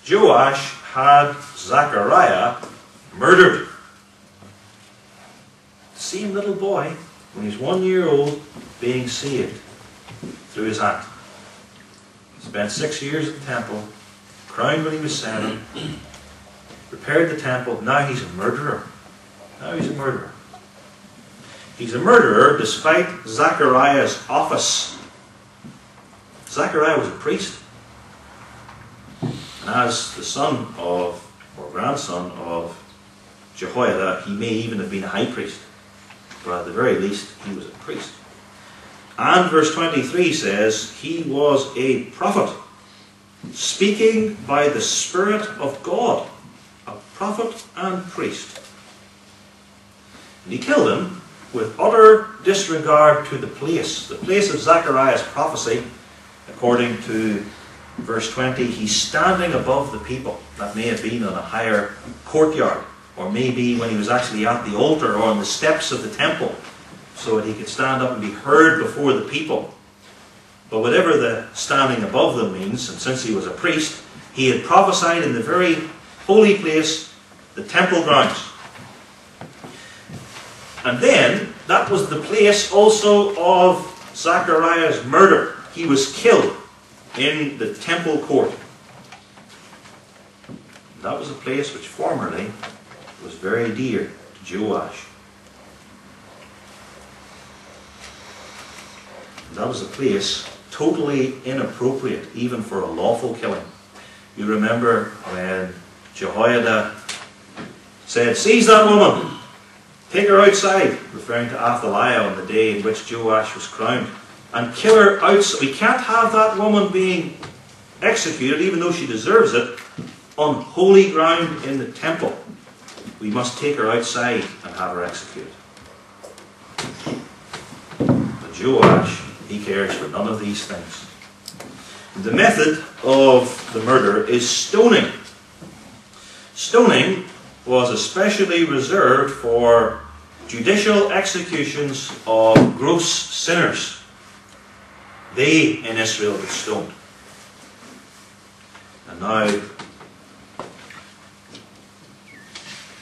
Joash had Zechariah murdered. The same little boy, when he's 1 year old, being saved through his aunt. Spent 6 years at the temple, crowned when he was 7, repaired the temple. Now he's a murderer. Now he's a murderer. He's a murderer despite Zechariah's office. Zechariah was a priest. And as the son of, or grandson of Jehoiada, he may even have been a high priest. But at the very least, he was a priest. And verse 23 says, he was a prophet, speaking by the Spirit of God. A prophet and priest. And he killed him with utter disregard to the place of Zechariah's prophecy. According to verse 20, he's standing above the people. That may have been on a higher courtyard, or maybe when he was actually at the altar or on the steps of the temple, so that he could stand up and be heard before the people. But whatever the standing above them means, and since he was a priest, he had prophesied in the very holy place, the temple grounds. And then, that was the place also of Zechariah's murder. He was killed in the temple court. That was a place which formerly was very dear to Joash. That was a place totally inappropriate, even for a lawful killing. You remember when Jehoiada said, "Seize that woman, take her outside," referring to Athaliah on the day in which Joash was crowned, and kill her outside. We can't have that woman being executed, even though she deserves it, on holy ground in the temple. We must take her outside and have her executed. But Joash, he cares for none of these things. The method of the murder is stoning. Stoning was especially reserved for judicial executions of gross sinners. They in Israel were stoned. And now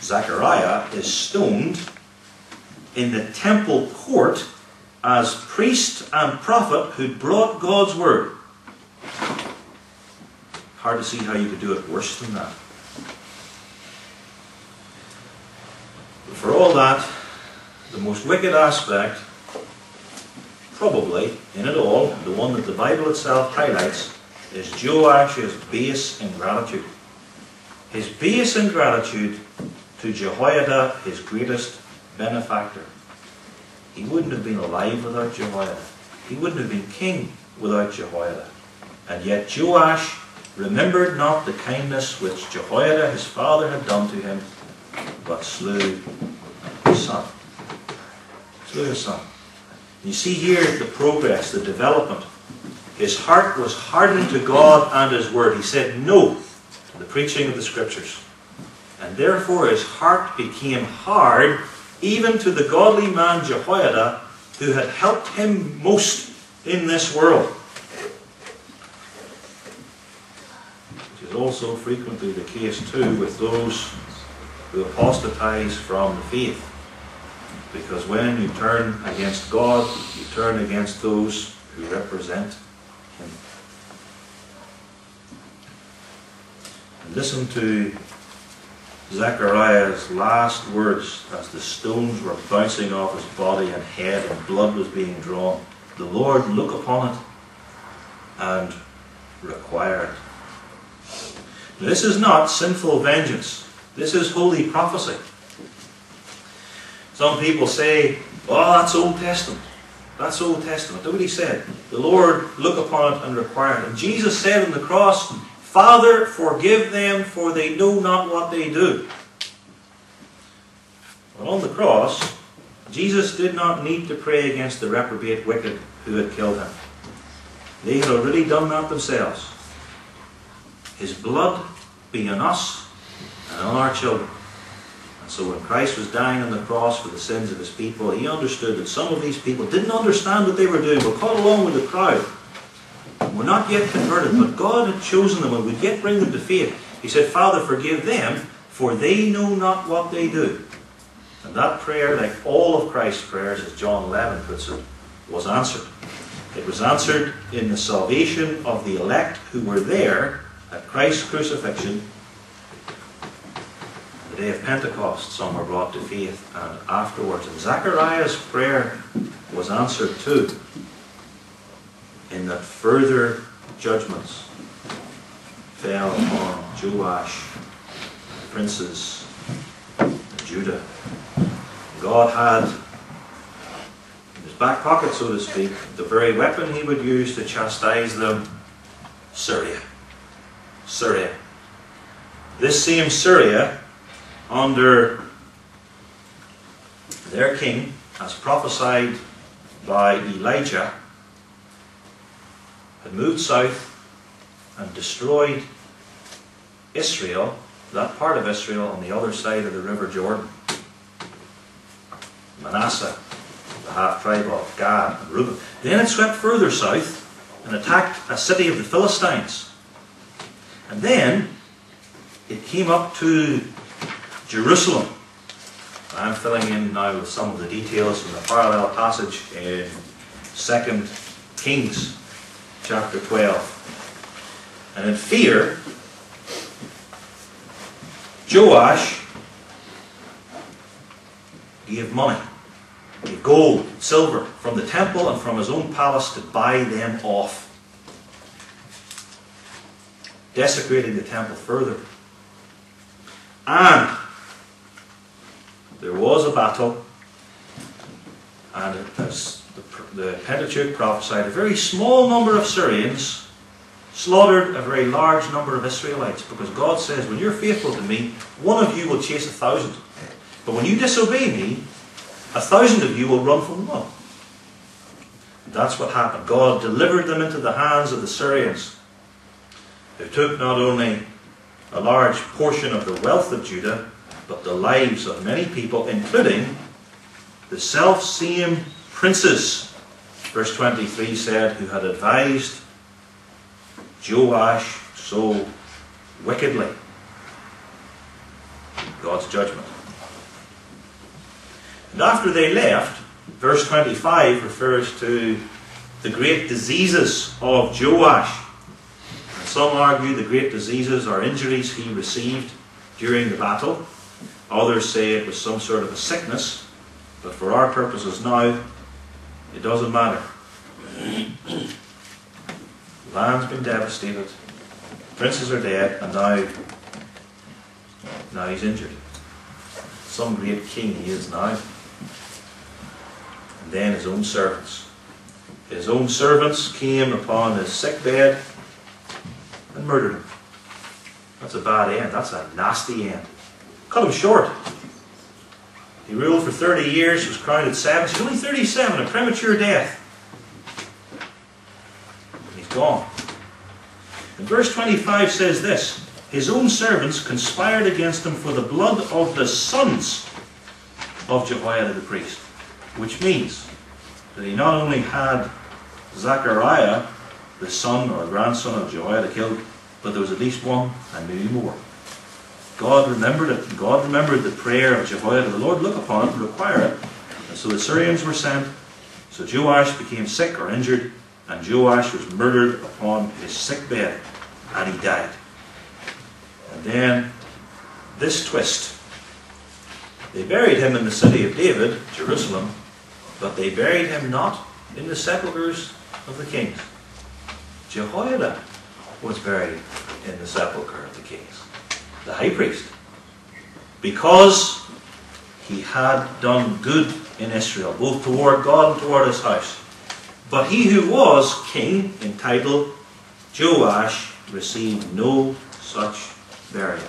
Zechariah is stoned in the temple court as priest and prophet who brought God's word. Hard to see how you could do it worse than that. But for all that, the most wicked aspect, probably, in it all, the one that the Bible itself highlights, is Joash's base ingratitude. His base ingratitude to Jehoiada, his greatest benefactor. He wouldn't have been alive without Jehoiada. He wouldn't have been king without Jehoiada. And yet Joash remembered not the kindness which Jehoiada his father had done to him, but slew his son. Slew his son. You see here the progress, the development. His heart was hardened to God and His Word. He said no to the preaching of the Scriptures. And therefore his heart became hard even to the godly man Jehoiada, who had helped him most in this world. Which is also frequently the case too with those who apostatize from the faith. Because when you turn against God, you turn against those who represent Him. And listen to Zechariah's last words as the stones were bouncing off his body and head and blood was being drawn. The Lord look upon it and require it. This is not sinful vengeance. This is holy prophecy. Some people say, "Oh, that's Old Testament. That's Old Testament." Look what he said. The Lord look upon it and require it. And Jesus said on the cross, "Father, forgive them, for they know not what they do." But on the cross, Jesus did not need to pray against the reprobate wicked who had killed him. They had already done that themselves. His blood be on us and on our children. And so when Christ was dying on the cross for the sins of His people, He understood that some of these people didn't understand what they were doing, were caught along with the crowd, were not yet converted, but God had chosen them and would yet bring them to faith. He said, Father, forgive them, for they know not what they do. And that prayer, like all of Christ's prayers, as John 11 puts it, was answered. It was answered in the salvation of the elect who were there at Christ's crucifixion. The day of Pentecost, some were brought to faith, and afterwards. And Zechariahs' prayer was answered too, in that further judgments fell on Joash, princes of Judah. God had in his back pocket, so to speak, the very weapon he would use to chastise them: Syria. Syria. This same Syria, under their king, as prophesied by Elijah, had moved south and destroyed Israel, that part of Israel on the other side of the River Jordan. Manasseh, the half-tribe of Gad and Reuben. Then it swept further south and attacked a city of the Philistines. And then it came up to Jerusalem. I'm filling in now with some of the details from the parallel passage in 2 Kings chapter 12. And in fear, Joash gave money, gave gold, silver from the temple and from his own palace to buy them off, desecrating the temple further. And there was a battle, and as the Pentateuch prophesied, a very small number of Syrians slaughtered a very large number of Israelites, because God says, when you're faithful to me, one of you will chase 1,000. But when you disobey me, 1,000 of you will run from one. That's what happened. God delivered them into the hands of the Syrians, who took not only a large portion of the wealth of Judah, but the lives of many people, including the self-same princes, verse 23 said, who had advised Joash so wickedly. God's judgment. And after they left, verse 25 refers to the great diseases of Joash. And some argue the great diseases are injuries he received during the battle. Others say it was some sort of a sickness. But for our purposes now, it doesn't matter. The land's been devastated. Princes are dead, and now he's injured. Some great king he is now. And then his own servants. His own servants came upon his sick bed and murdered him. That's a bad end. That's a nasty end. Cut him short. He ruled for 30 years, was crowned at 7. He's only 37, a premature death. And he's gone. And verse 25 says this: his own servants conspired against him for the blood of the sons of Jehoiada the priest. Which means that he not only had Zechariah, the son or grandson of Jehoiada, killed, but there was at least one and maybe more. God remembered it. God remembered the prayer of Jehoiada. The Lord look upon it and require it. And so the Syrians were sent. So Joash became sick or injured, and Joash was murdered upon his sick bed, and he died. And then this twist. They buried him in the city of David, Jerusalem, but they buried him not in the sepulchres of the kings. Jehoiada was buried in the sepulchre of the kings, the high priest, because he had done good in Israel, both toward God and toward his house. But he who was king, entitled Joash, received no such burial.